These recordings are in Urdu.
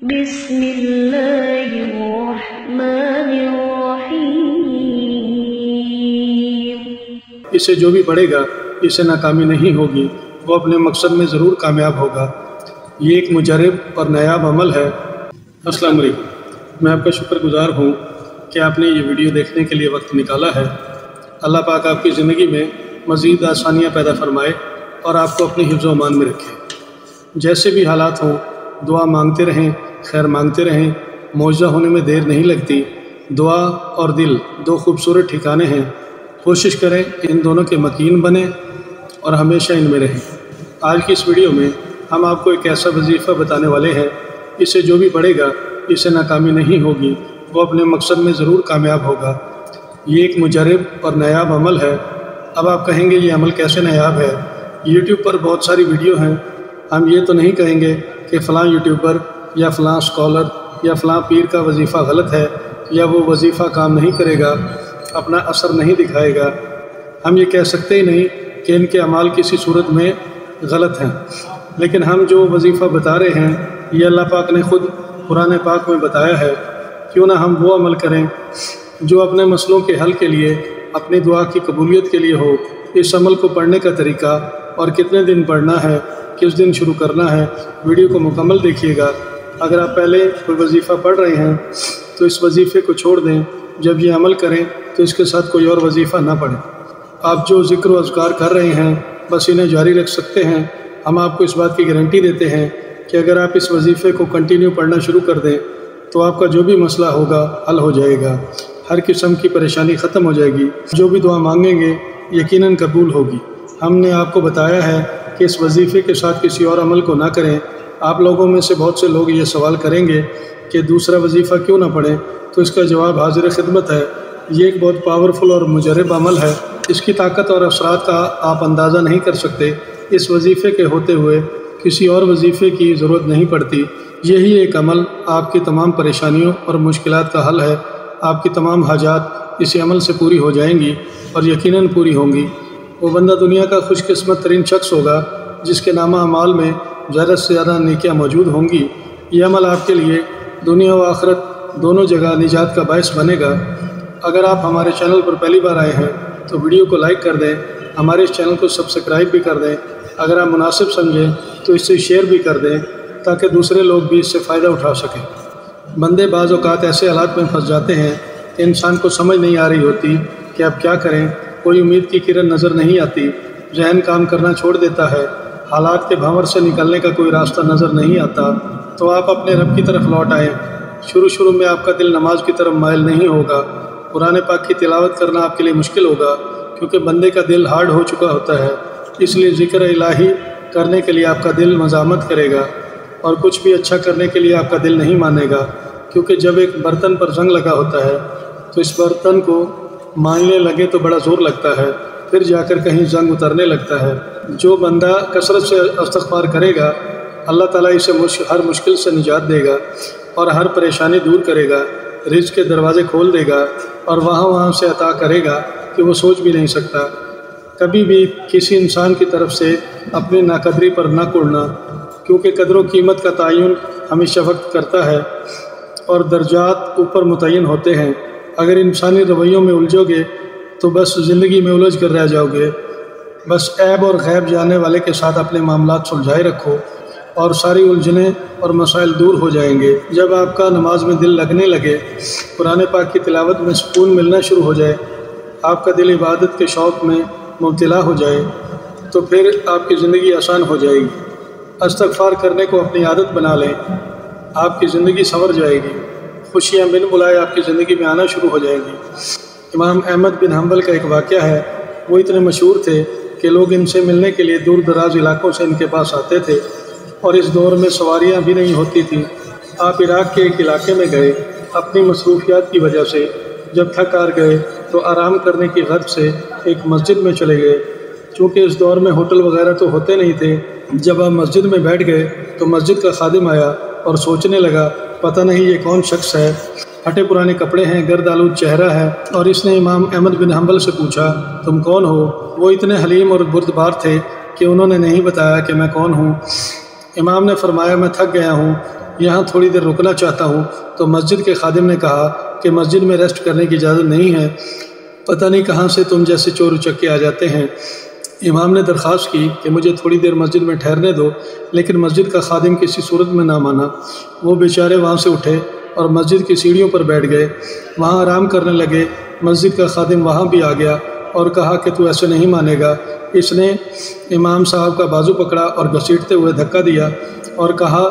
بسم اللہ الرحمن الرحیم۔ اسے جو بھی پڑھے گا اسے ناکامی نہیں ہوگی، وہ اپنے مقصد میں ضرور کامیاب ہوگا۔ یہ ایک مجرب اور نایاب عمل ہے۔ السلام علیکم، میں آپ کا شکر گزار ہوں کہ آپ نے یہ ویڈیو دیکھنے کے لیے وقت نکالا ہے۔ اللہ پاک آپ کی زندگی میں مزید آسانیاں پیدا فرمائے اور آپ کو اپنی حفظ و امان میں رکھے۔ جیسے بھی حالات ہوں دعا مانگتے رہیں، خیر مانگتے رہیں، معجزہ ہونے میں دیر نہیں لگتی۔ دعا اور دل دو خوبصورت ٹھکانے ہیں، کوشش کریں کہ ان دونوں کے مکین بنیں اور ہمیشہ ان میں رہیں۔ آج کی اس ویڈیو میں ہم آپ کو ایک ایسا وظیفہ بتانے والے ہیں، اسے جو بھی پڑھے گا اسے ناکامی نہیں ہوگی، وہ اپنے مقصد میں ضرور کامیاب ہوگا۔ یہ ایک مجرب اور نایاب عمل ہے۔ اب آپ کہیں گے یہ عمل کیسے نایاب ہے؟ یوٹیوب پر بہت ساری ویڈیو ہیں، ہم یہ تو نہیں کہیں گے کہ فلاں یوٹیوبر یا فلاں اسکالر یا فلاں پیر کا وظیفہ غلط ہے یا وہ وظیفہ کام نہیں کرے گا، اپنا اثر نہیں دکھائے گا۔ ہم یہ کہہ سکتے ہی نہیں کہ ان کے اعمال کسی صورت میں غلط ہیں، لیکن ہم جو وظیفہ بتا رہے ہیں یہ اللہ پاک نے خود قرآن پاک میں بتایا ہے۔ کیوں نہ ہم وہ عمل کریں جو اپنے مسئلوں کے حل کے لیے، اپنی دعا کی قبولیت کے لیے ہو۔ اس عمل کو پڑھنے کا طریقہ اور کتنے دن پڑھنا ہے، کس دن شروع کرنا ہے، ویڈیو کو مکمل دیکھیے گا۔ اگر آپ پہلے کوئی وظیفہ پڑھ رہے ہیں تو اس وظیفے کو چھوڑ دیں، جب یہ عمل کریں تو اس کے ساتھ کوئی اور وظیفہ نہ پڑھیں۔ آپ جو ذکر و اذکار کر رہے ہیں بس انہیں جاری رکھ سکتے ہیں۔ ہم آپ کو اس بات کی گارنٹی دیتے ہیں کہ اگر آپ اس وظیفے کو کنٹینیو پڑھنا شروع کر دیں تو آپ کا جو بھی مسئلہ ہوگا حل ہو جائے گا، ہر قسم کی پریشانی ختم ہو جائے گی، جو بھی دعا مانگیں گے یقیناً قبول ہوگی۔ ہم نے آپ کو بتایا ہے کہ اس وظیفے کے ساتھ کسی اور عمل کو نہ کریں۔ آپ لوگوں میں سے بہت سے لوگ یہ سوال کریں گے کہ دوسرا وظیفہ کیوں نہ پڑھیں، تو اس کا جواب حاضر خدمت ہے۔ یہ ایک بہت پاورفل اور مجرب عمل ہے، اس کی طاقت اور اثرات کا آپ اندازہ نہیں کر سکتے۔ اس وظیفے کے ہوتے ہوئے کسی اور وظیفے کی ضرورت نہیں پڑتی۔ یہی ایک عمل آپ کی تمام پریشانیوں اور مشکلات کا حل ہے۔ آپ کی تمام حاجات اسی عمل سے پوری ہو جائیں گی اور یقیناً پوری ہوں گی۔ وہ بندہ دنیا کا خوش قسمت ترین شخص ہوگا جس کے نامہ اعمال میں زیادہ سے زیادہ نیکیاں موجود ہوں گی۔ یہ عمل آپ کے لیے دنیا و آخرت دونوں جگہ نجات کا باعث بنے گا۔ اگر آپ ہمارے چینل پر پہلی بار آئے ہیں تو ویڈیو کو لائک کر دیں، ہمارے اس چینل کو سبسکرائب بھی کر دیں۔ اگر آپ مناسب سمجھیں تو اس سے شیئر بھی کر دیں تاکہ دوسرے لوگ بھی اس سے فائدہ اٹھا سکیں۔ بندے بعض اوقات ایسے حالات میں پھنس جاتے ہیں کہ انسان کو سمجھ نہیں آ رہی ہوتی کہ اب کیا کریں، کوئی امید کی کرن نظر نہیں آتی، ذہن کام کرنا چھوڑ دیتا ہے، حالات کے بھنور سے نکلنے کا کوئی راستہ نظر نہیں آتا۔ تو آپ اپنے رب کی طرف لوٹ آئیں۔ شروع میں آپ کا دل نماز کی طرف مائل نہیں ہوگا، قرآن پاک کی تلاوت کرنا آپ کے لیے مشکل ہوگا کیونکہ بندے کا دل ہارڈ ہو چکا ہوتا ہے۔ اس لیے ذکر الہی کرنے کے لیے آپ کا دل مزاحمت کرے گا اور کچھ بھی اچھا کرنے کے لیے آپ کا دل نہیں مانے گا، کیونکہ جب ایک برتن پر زنگ لگا ہوتا ہے تو اس برتن کو ماننے لگے تو بڑا زور لگتا ہے، پھر جا کر کہیں زنگ اترنے لگتا ہے۔ جو بندہ کثرت سے استغفار کرے گا اللہ تعالیٰ اسے ہر مشکل سے نجات دے گا اور ہر پریشانی دور کرے گا، رزق کے دروازے کھول دے گا اور وہاں سے عطا کرے گا کہ وہ سوچ بھی نہیں سکتا۔ کبھی بھی کسی انسان کی طرف سے اپنی ناقدری پر نہ کوڑنا، کیونکہ قدر و قیمت کا تعین ہمیشہ وقت کرتا ہے اور درجات اوپر متعین ہوتے ہیں۔ اگر انسانی رویوں میں الجھو گے تو بس زندگی میں الجھ کر رہ جاؤ گے۔ بس عیب اور غیب جاننے والے کے ساتھ اپنے معاملات سلجھائے رکھو اور ساری الجھنیں اور مسائل دور ہو جائیں گے۔ جب آپ کا نماز میں دل لگنے لگے، قرآن پاک کی تلاوت میں سکون ملنا شروع ہو جائے، آپ کا دل عبادت کے شوق میں مبتلا ہو جائے تو پھر آپ کی زندگی آسان ہو جائے گی۔ استغفار کرنے کو اپنی عادت بنا لیں، آپ کی زندگی سنور جائے گی، خوشیاں بن بلائے آپ کی زندگی میں آنا شروع ہو جائیں گی۔ امام احمد بن حنبل کا ایک واقعہ ہے، وہ اتنے مشہور تھے کہ لوگ ان سے ملنے کے لیے دور دراز علاقوں سے ان کے پاس آتے تھے، اور اس دور میں سواریاں بھی نہیں ہوتی تھیں۔ آپ عراق کے ایک علاقے میں گئے، اپنی مصروفیات کی وجہ سے جب تھک ہار گئے تو آرام کرنے کی غرض سے ایک مسجد میں چلے گئے۔ چونکہ اس دور میں ہوٹل وغیرہ تو ہوتے نہیں تھے، جب آپ مسجد میں بیٹھ گئے تو مسجد کا خادم آیا اور سوچنے لگا پتہ نہیں یہ کون شخص ہے، پھٹے پرانے کپڑے ہیں، گرد آلود چہرہ ہے، اور اس نے امام احمد بن حنبل سے پوچھا تم کون ہو؟ وہ اتنے حلیم اور بردبار تھے کہ انہوں نے نہیں بتایا کہ میں کون ہوں۔ امام نے فرمایا میں تھک گیا ہوں یہاں تھوڑی دیر رکنا چاہتا ہوں۔ تو مسجد کے خادم نے کہا کہ مسجد میں ریسٹ کرنے کی اجازت نہیں ہے، پتہ نہیں کہاں سے تم جیسے چور اچکے آ جاتے ہیں۔ امام نے درخواست کی کہ مجھے تھوڑی دیر مسجد میں ٹھہرنے دو، لیکن مسجد کا خادم کسی صورت میں نہ مانا۔ وہ بیچارے وہاں سے اٹھے اور مسجد کی سیڑھیوں پر بیٹھ گئے، وہاں آرام کرنے لگے۔ مسجد کا خادم وہاں بھی آ گیا اور کہا کہ تو ایسے نہیں مانے گا۔ اس نے امام صاحب کا بازو پکڑا اور گھسیٹتے ہوئے دھکا دیا اور کہا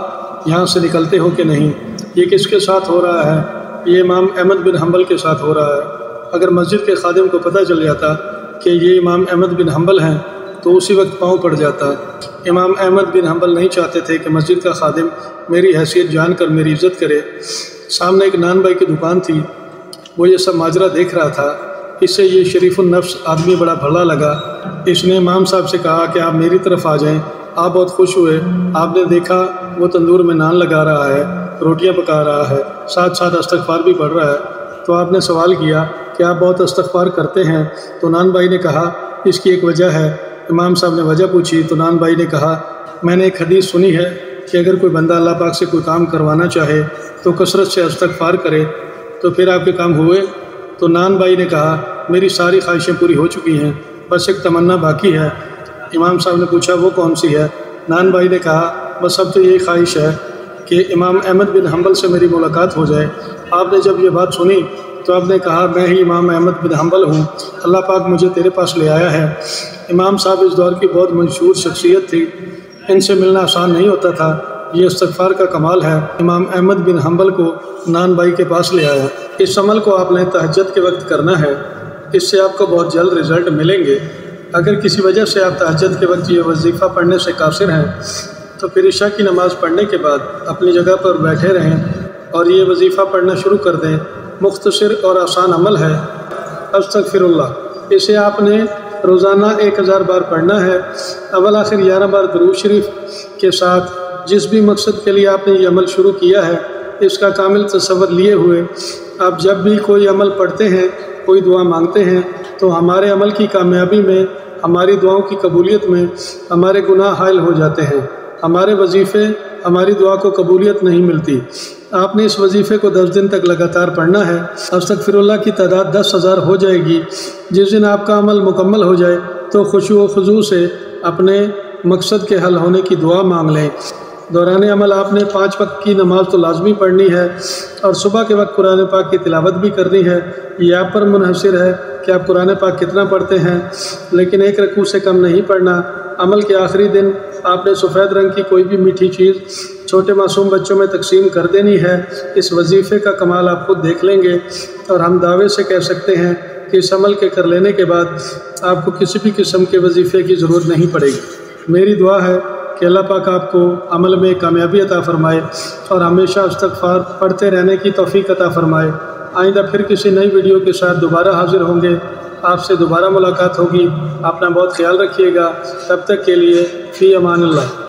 یہاں سے نکلتے ہو کہ نہیں؟ یہ کس کے ساتھ ہو رہا ہے؟ یہ امام احمد بن حنبل کے ساتھ ہو رہا ہے۔ اگر مسجد کے خادم کو پتہ چل جاتا کہ یہ امام احمد بن حنبل ہیں تو اسی وقت پاؤں پڑ جاتا۔ امام احمد بن حنبل نہیں چاہتے تھے کہ مسجد کا خادم میری حیثیت جان کر میری عزت کرے۔ سامنے ایک نان بھائی کی دکان تھی، وہ یہ سب ماجرا دیکھ رہا تھا۔ اس سے یہ شریف النفس آدمی بڑا بھلا لگا۔ اس نے امام صاحب سے کہا کہ آپ میری طرف آ جائیں۔ آپ بہت خوش ہوئے۔ آپ نے دیکھا وہ تندور میں نان لگا رہا ہے، روٹیاں پکا رہا ہے، ساتھ ساتھ استغفار بھی پڑھ رہا ہے۔ تو آپ نے سوال کیا کہ آپ بہت استغفار کرتے ہیں؟ تو نان بھائی نے کہا اس کی ایک وجہ ہے۔ امام صاحب نے وجہ پوچھی تو نان بھائی نے کہا میں نے ایک حدیث سنی ہے کہ اگر کوئی بندہ اللہ پاک سے کوئی کام کروانا چاہے تو کثرت سے استغفار کرے۔ تو پھر آپ کے کام ہوئے؟ تو نان بھائی نے کہا میری ساری خواہشیں پوری ہو چکی ہیں، بس ایک تمنا باقی ہے۔ امام صاحب نے پوچھا وہ کون سی ہے؟ نان بھائی نے کہا بس اب تو یہی خواہش ہے کہ امام احمد بن حنبل سے میری ملاقات ہو جائے۔ آپ نے جب یہ بات سنی تو آپ نے کہا میں ہی امام احمد بن حنبل ہوں، اللہ پاک مجھے تیرے پاس لے آیا ہے۔ امام صاحب اس دور کی بہت مشہور شخصیت تھی، ان سے ملنا آسان نہیں ہوتا تھا۔ یہ استغفار کا کمال ہے، امام احمد بن حنبل کو نان بھائی کے پاس لے آیا۔ اس عمل کو آپ نے تہجد کے وقت کرنا ہے، اس سے آپ کو بہت جلد رزلٹ ملیں گے۔ اگر کسی وجہ سے آپ تہجد کے وقت یہ وظیفہ پڑھنے سے قاصر ہیں تو پھر عشاء کی نماز پڑھنے کے بعد اپنی جگہ پر بیٹھے رہیں اور یہ وظیفہ پڑھنا شروع کر دیں۔ مختصر اور آسان عمل ہے، استغفر اللہ۔ اسے آپ نے روزانہ 1000 بار پڑھنا ہے، اول آخر 11 بار درود شریف کے ساتھ۔ جس بھی مقصد کے لیے آپ نے یہ عمل شروع کیا ہے اس کا کامل تصور لیے ہوئے آپ جب بھی کوئی عمل پڑھتے ہیں، کوئی دعا مانگتے ہیں تو ہمارے عمل کی کامیابی میں، ہماری دعاؤں کی قبولیت میں ہمارے گناہ حائل ہو جاتے ہیں، ہمارے وظیفے، ہماری دعا کو قبولیت نہیں ملتی۔ آپ نے اس وظیفے کو 10 دن تک لگاتار پڑھنا ہے۔ استغفر اللہ کی تعداد 10,000 ہو جائے گی۔ جس دن آپ کا عمل مکمل ہو جائے تو خشوع و خضوع سے اپنے مقصد کے حل ہونے کی دعا مانگ لیں۔ دوران عمل آپ نے 5 وقت کی نماز تو لازمی پڑھنی ہے اور صبح کے وقت قرآن پاک کی تلاوت بھی کرنی ہے۔ یہ آپ پر منحصر ہے کہ آپ قرآن پاک کتنا پڑھتے ہیں، لیکن 1 رکوع سے کم نہیں پڑھنا۔ عمل کے آخری دن آپ نے سفید رنگ کی کوئی بھی میٹھی چیز چھوٹے معصوم بچوں میں تقسیم کر دینی ہے۔ اس وظیفے کا کمال آپ خود دیکھ لیں گے اور ہم دعوے سے کہہ سکتے ہیں کہ اس عمل کے کر لینے کے بعد آپ کو کسی بھی قسم کے وظیفے کی ضرورت نہیں پڑے گی۔ میری دعا ہے کہ اللہ پاک آپ کو عمل میں کامیابی عطا فرمائے اور ہمیشہ استغفار پڑھتے رہنے کی توفیق عطا فرمائے۔ آئندہ پھر کسی نئی ویڈیو کے ساتھ دوبارہ حاضر ہوں گے، آپ سے دوبارہ ملاقات ہوگی۔ اپنا بہت خیال رکھیے گا، تب تک کے لیے فی امان اللہ۔